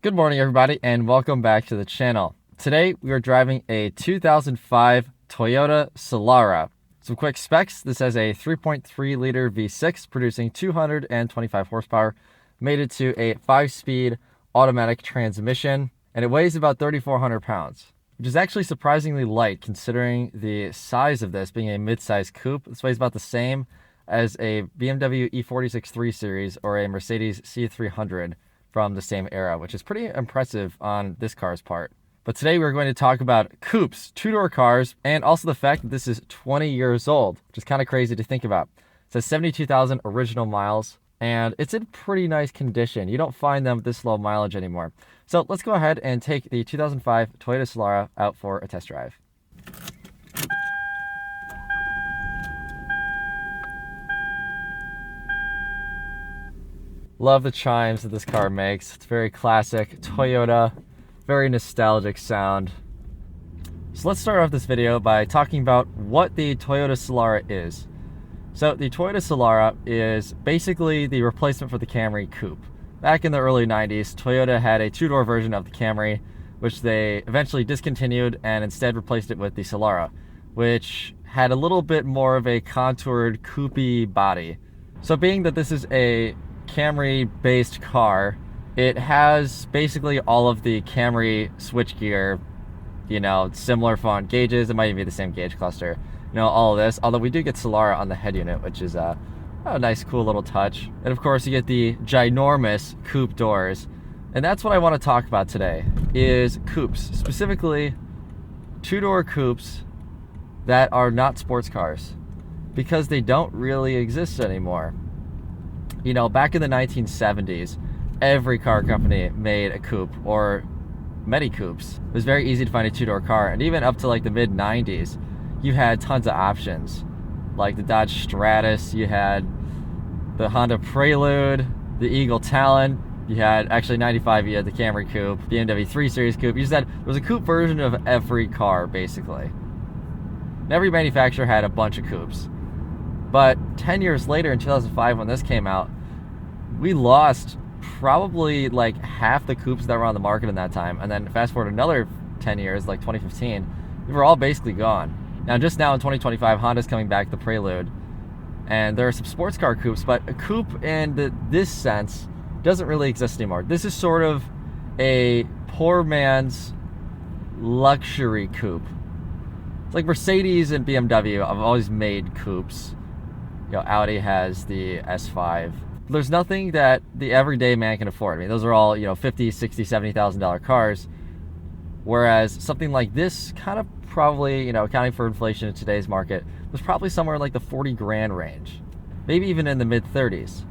Good morning, everybody, and welcome back to the channel. Today, we are driving a 2005 Toyota Solara. Some quick specs. This has a 3.3-liter V6 producing 225 horsepower, mated to a 5-speed automatic transmission, and it weighs about 3,400 pounds, which is actually surprisingly light considering the size of this being a mid-size coupe. This weighs about the same as a BMW E46 3 Series or a Mercedes C300 from the same era, which is pretty impressive on this car's part. But today we're going to talk about coupes, two-door cars, and also the fact that this is 20 years old, which is kind of crazy to think about. It says 72,000 original miles, and it's in pretty nice condition. You don't find them with this low mileage anymore. So let's go ahead and take the 2005 Toyota Solara out for a test drive. Love the chimes that this car makes. It's very classic Toyota, very nostalgic sound. So let's start off this video by talking about what the Toyota Solara is. So the Toyota Solara is basically the replacement for the Camry coupe. Back in the early 90s, Toyota had a two-door version of the Camry, which they eventually discontinued and instead replaced it with the Solara, which had a little bit more of a contoured coupe body. So being that this is a Camry-based car, it has basically all of the Camry switchgear, similar font gauges. It might even be the same gauge cluster, all of this. Although we do get Solara on the head unit, which is a nice, cool little touch. And of course, you get the ginormous coupe doors. And that's what I want to talk about today, is coupes, specifically two-door coupes that are not sports cars, because they don't really exist anymore. Back in the 1970s, every car company made a coupe or many coupes. It was very easy to find a two-door car, and even up to like the mid-90s, you had tons of options, like the Dodge Stratus, you had the Honda Prelude, the Eagle Talon, you had, actually 95, you had the Camry coupe, BMW 3 Series coupe. There was a coupe version of every car, basically. And every manufacturer had a bunch of coupes. But 10 years later, in 2005, when this came out, we lost probably like half the coupes that were on the market in that time. And then fast forward another 10 years, like 2015, they were all basically gone. Now, just now in 2025, Honda's coming back, the Prelude. And there are some sports car coupes, but a coupe in this sense doesn't really exist anymore. This is sort of a poor man's luxury coupe. It's like Mercedes and BMW have always made coupes. Audi has the S5. There's nothing that the everyday man can afford. I mean, those are all, $50,000, $60,000, $70,000 cars. Whereas something like this kind of probably, accounting for inflation in today's market, was probably somewhere like the 40 grand range. Maybe even in the mid 30s.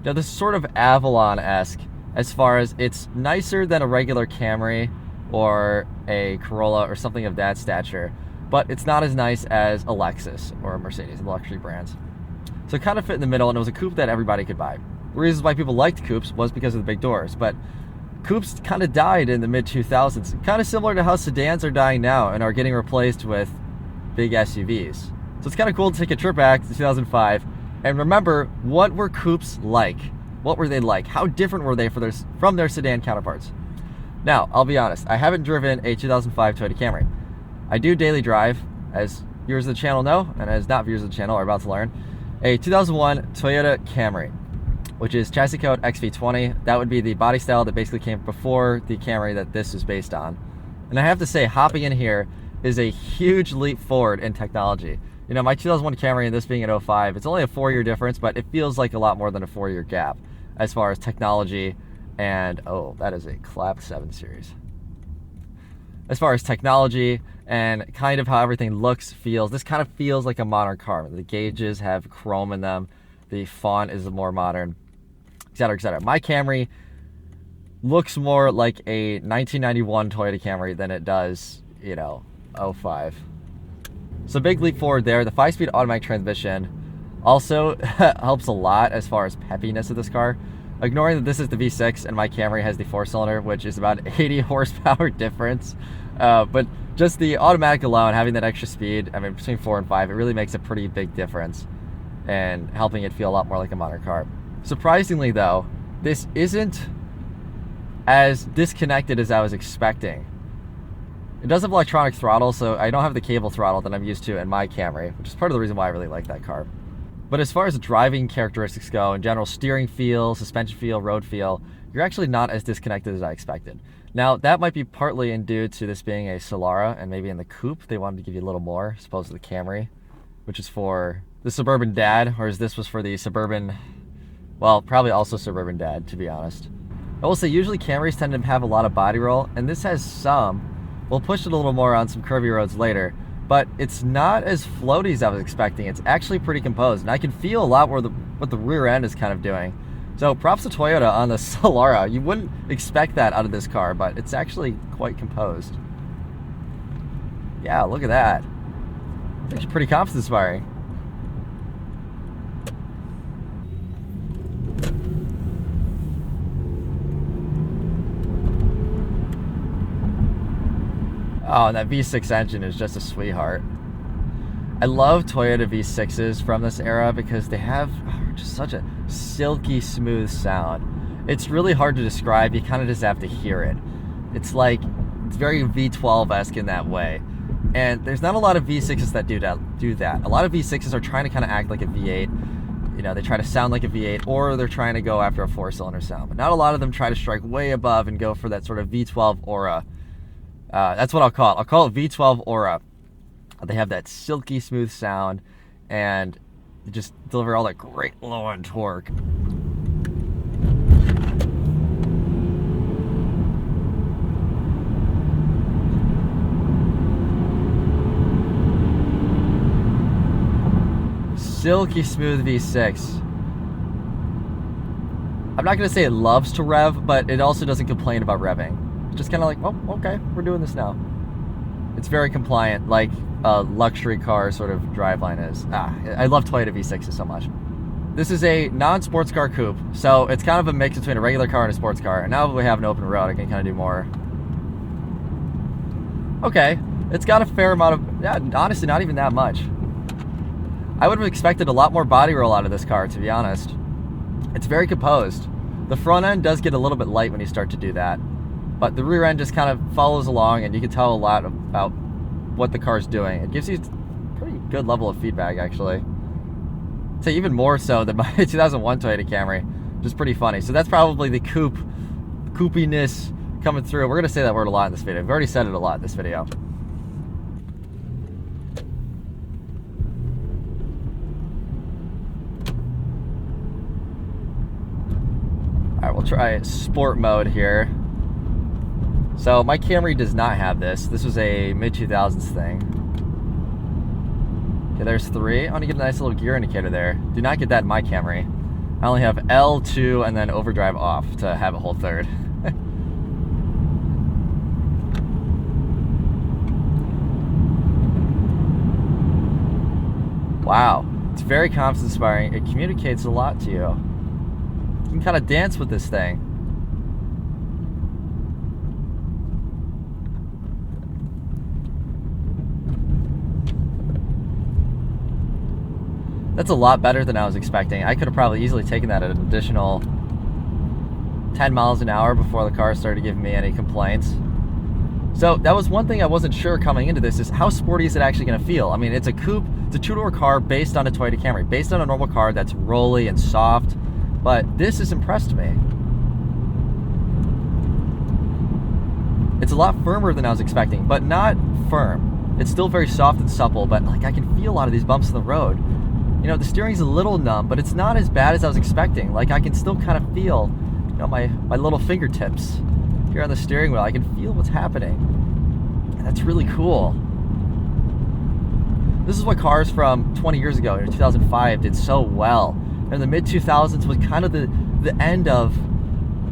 This is sort of Avalon-esque as far as it's nicer than a regular Camry or a Corolla or something of that stature, but it's not as nice as a Lexus or a Mercedes, the luxury brands. So it kind of fit in the middle, and it was a coupe that everybody could buy. The reasons why people liked coupes was because of the big doors, but coupes kind of died in the mid-2000s, kind of similar to how sedans are dying now and are getting replaced with big SUVs. So it's kind of cool to take a trip back to 2005 and remember, what were coupes like? What were they like? How different were they from their sedan counterparts? Now, I'll be honest, I haven't driven a 2005 Toyota Camry. I do daily drive, as viewers of the channel know, and as not viewers of the channel are about to learn, a 2001 Toyota Camry, which is chassis code XV20. That would be the body style that basically came before the Camry that this is based on. And I have to say, hopping in here is a huge leap forward in technology. My 2001 Camry and this being an 05, it's only a 4-year difference, but it feels like a lot more than a 4-year gap as far as technology and, oh, that is a clap 7 Series. As far as technology and kind of how everything looks, feels, this kind of feels like a modern car. The gauges have chrome in them. The font is more modern, etc., etc. My Camry looks more like a 1991 Toyota Camry than it does, 05. So big leap forward there. The 5-speed automatic transmission also helps a lot as far as peppiness of this car. Ignoring that this is the V6 and my Camry has the 4-cylinder, which is about 80 horsepower difference. But just the automatic alone, having that extra speed, I mean, between 4 and 5, it really makes a pretty big difference and helping it feel a lot more like a modern car. Surprisingly though, this isn't as disconnected as I was expecting. It does have electronic throttle, so I don't have the cable throttle that I'm used to in my Camry, which is part of the reason why I really like that car. But as far as driving characteristics go, in general, steering feel, suspension feel, road feel, you're actually not as disconnected as I expected. Now, that might be partly due to this being a Solara, and maybe in the coupe, they wanted to give you a little more, as opposed to the Camry, which is for the suburban dad, whereas this was for the suburban, well, probably also suburban dad, to be honest. I will say, usually Camrys tend to have a lot of body roll, and this has some. We'll push it a little more on some curvy roads later, but it's not as floaty as I was expecting. It's actually pretty composed, and I can feel a lot what the rear end is kind of doing. So props to Toyota on the Solara. You wouldn't expect that out of this car, but it's actually quite composed. Yeah, look at that. It's actually pretty confidence inspiring. Oh, and that V6 engine is just a sweetheart. I love Toyota V6s from this era because they have just such a silky smooth sound. It's really hard to describe. You kind of just have to hear it. It's very V12-esque in that way. And there's not a lot of V6s that do that. A lot of V6s are trying to kind of act like a V8. You know, they try to sound like a V8, or they're trying to go after a 4-cylinder sound. But not a lot of them try to strike way above and go for that sort of V12 aura. That's what I'll call it. I'll call it V12 aura. They have that silky smooth sound, and they just deliver all that great low-end torque. Silky smooth V6. I'm not going to say it loves to rev, but it also doesn't complain about revving. It's just kind of like, oh, okay, we're doing this now. It's very compliant, like a luxury car sort of driveline is. I love Toyota V6s so much. This is a non-sports car coupe, so it's kind of a mix between a regular car and a sports car. And now that we have an open road, I can kind of do more. Okay, it's got a fair amount of, yeah, honestly, not even that much. I would have expected a lot more body roll out of this car, to be honest. It's very composed. The front end does get a little bit light when you start to do that. But the rear end just kind of follows along, and you can tell a lot about what the car's doing. It gives you a pretty good level of feedback, actually. I'd say even more so than my 2001 Toyota Camry, which is pretty funny. So that's probably the coupiness coming through. We're going to say that word a lot in this video. We've already said it a lot in this video. All right, we'll try sport mode here. So my Camry does not have this. This was a mid-2000s thing. Okay, there's 3. I want to get a nice little gear indicator there. Do not get that in my Camry. I only have L2 and then overdrive off to have it hold third. Wow, it's very confidence inspiring. It communicates a lot to you. You can kind of dance with this thing. That's a lot better than I was expecting. I could have probably easily taken that at an additional 10 miles an hour before the car started giving me any complaints. So that was one thing I wasn't sure coming into this, is how sporty is it actually going to feel? I mean, it's a coupe, it's a two-door car based on a Toyota Camry, based on a normal car that's rolly and soft, but this has impressed me. It's a lot firmer than I was expecting, but not firm. It's still very soft and supple, but like I can feel a lot of these bumps in the road. You know, the steering's a little numb, but it's not as bad as I was expecting. Like I can still kind of feel, you know, my little fingertips here on the steering wheel. I can feel what's happening. And that's really cool. This is what cars from 20 years ago, in 2005, did so well. And the mid-2000s was kind of the end of,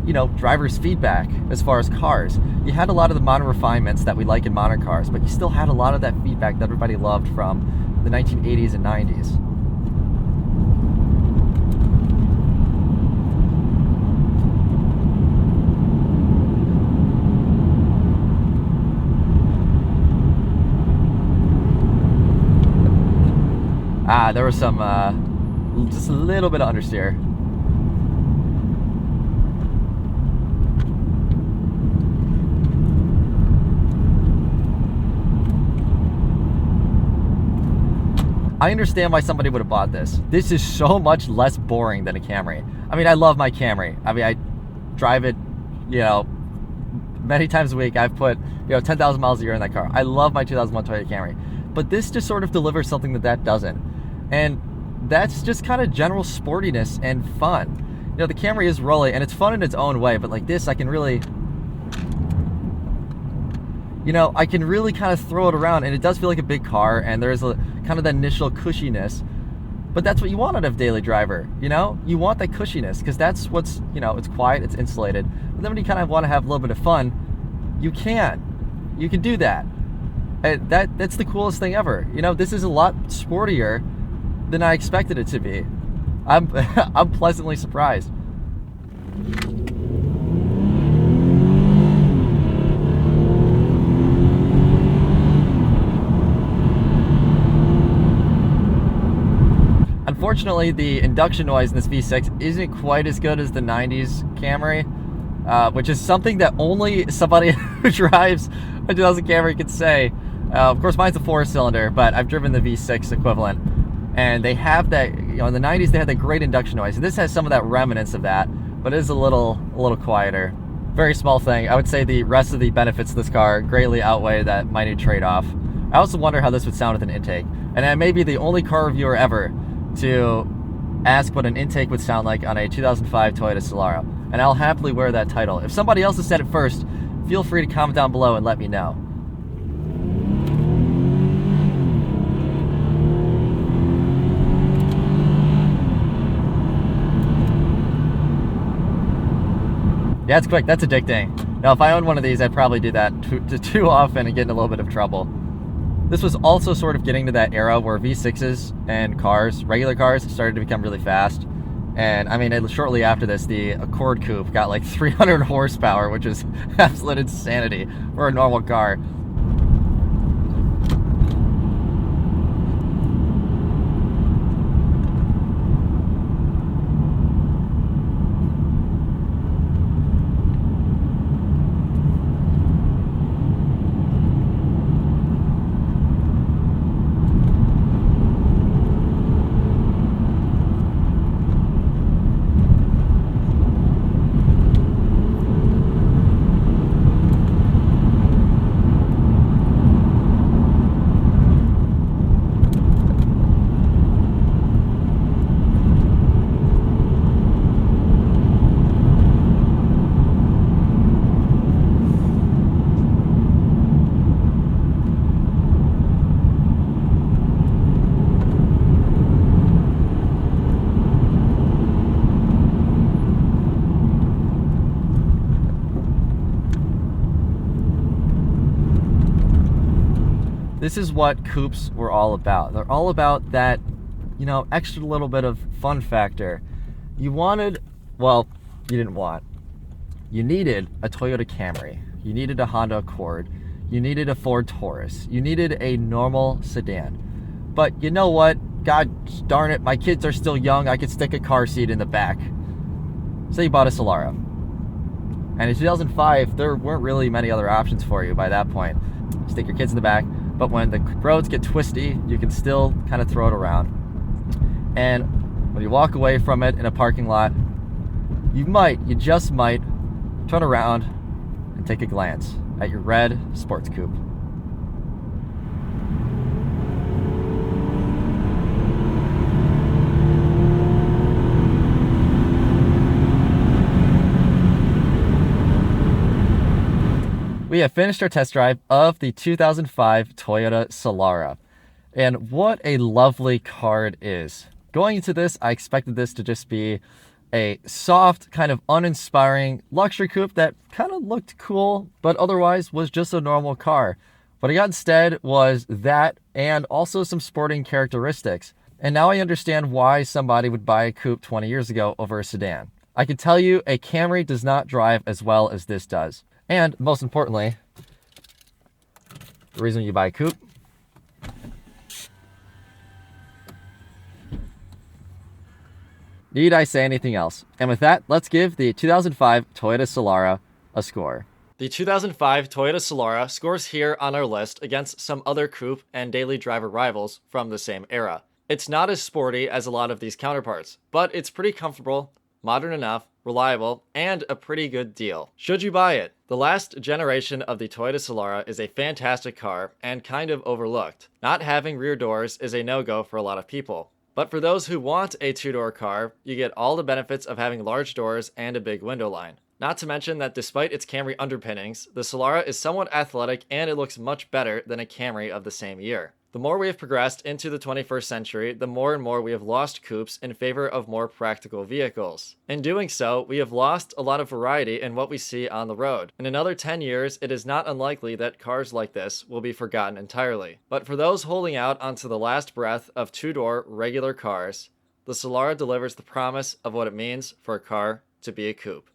you know, driver's feedback as far as cars. You had a lot of the modern refinements that we like in modern cars, but you still had a lot of that feedback that everybody loved from the 1980s and 90s. There was some, just a little bit of understeer. I understand why somebody would have bought this. This is so much less boring than a Camry. I mean, I love my Camry. I mean, I drive it, you know, many times a week. I've put, 10,000 miles a year in that car. I love my 2001 Toyota Camry. But this just sort of delivers something that doesn't. And that's just kind of general sportiness and fun. The Camry is rolly and it's fun in its own way, but like this, I can really, I can really kind of throw it around, and it does feel like a big car, and there's a kind of that initial cushiness. But that's what you want out of daily driver, You want that cushiness, because that's what's, it's quiet, it's insulated. But then when you kind of want to have a little bit of fun, you can do that. And that's the coolest thing ever. This is a lot sportier than I expected it to be. I'm pleasantly surprised. Unfortunately, the induction noise in this V6 isn't quite as good as the 90s Camry, which is something that only somebody who drives a 2000 Camry could say. Of course, mine's a 4-cylinder, but I've driven the V6 equivalent, and they have that, in the 90s they had that great induction noise, and this has some of that remnants of that, but it is a little quieter. Very small thing. I would say the rest of the benefits of this car greatly outweigh that minute trade-off. I also wonder how this would sound with an intake, and I may be the only car reviewer ever to ask what an intake would sound like on a 2005 Toyota Solara, and I'll happily wear that title. If somebody else has said it first, feel free to comment down below and let me know. Yeah, it's quick. That's addicting. Now, if I owned one of these, I'd probably do that too often and get in a little bit of trouble. This was also sort of getting to that era where V6s and cars, regular cars, started to become really fast. And I mean, shortly after this, the Accord Coupe got like 300 horsepower, which is absolute insanity for a normal car. This is what coupes were all about. They're all about that, extra little bit of fun factor. You wanted, well, you didn't want. You needed a Toyota Camry. You needed a Honda Accord. You needed a Ford Taurus. You needed a normal sedan. But you know what? God darn it, my kids are still young. I could stick a car seat in the back. So you bought a Solara. And in 2005, there weren't really many other options for you by that point. Stick your kids in the back. But when the roads get twisty, you can still kind of throw it around. And when you walk away from it in a parking lot, you just might, turn around and take a glance at your red sports coupe. We have finished our test drive of the 2005 Toyota Solara. And what a lovely car it is. Going into this, I expected this to just be a soft, kind of uninspiring luxury coupe that kind of looked cool, but otherwise was just a normal car. What I got instead was that and also some sporting characteristics. And now I understand why somebody would buy a coupe 20 years ago over a sedan. I can tell you a Camry does not drive as well as this does. And most importantly, the reason you buy a coupe need I say anything else? And with that, let's give the 2005 Toyota Solara a score. The 2005 Toyota Solara scores here on our list against some other coupe and daily driver rivals from the same era. It's not as sporty as a lot of these counterparts, but it's pretty comfortable, modern enough, reliable, and a pretty good deal. Should you buy it? The last generation of the Toyota Solara is a fantastic car and kind of overlooked. Not having rear doors is a no-go for a lot of people. But for those who want a two-door car, you get all the benefits of having large doors and a big window line. Not to mention that despite its Camry underpinnings, the Solara is somewhat athletic and it looks much better than a Camry of the same year. The more we have progressed into the 21st century, the more and more we have lost coupes in favor of more practical vehicles. In doing so, we have lost a lot of variety in what we see on the road. In another 10 years, it is not unlikely that cars like this will be forgotten entirely. But for those holding out onto the last breath of two-door regular cars, the Solara delivers the promise of what it means for a car to be a coupe.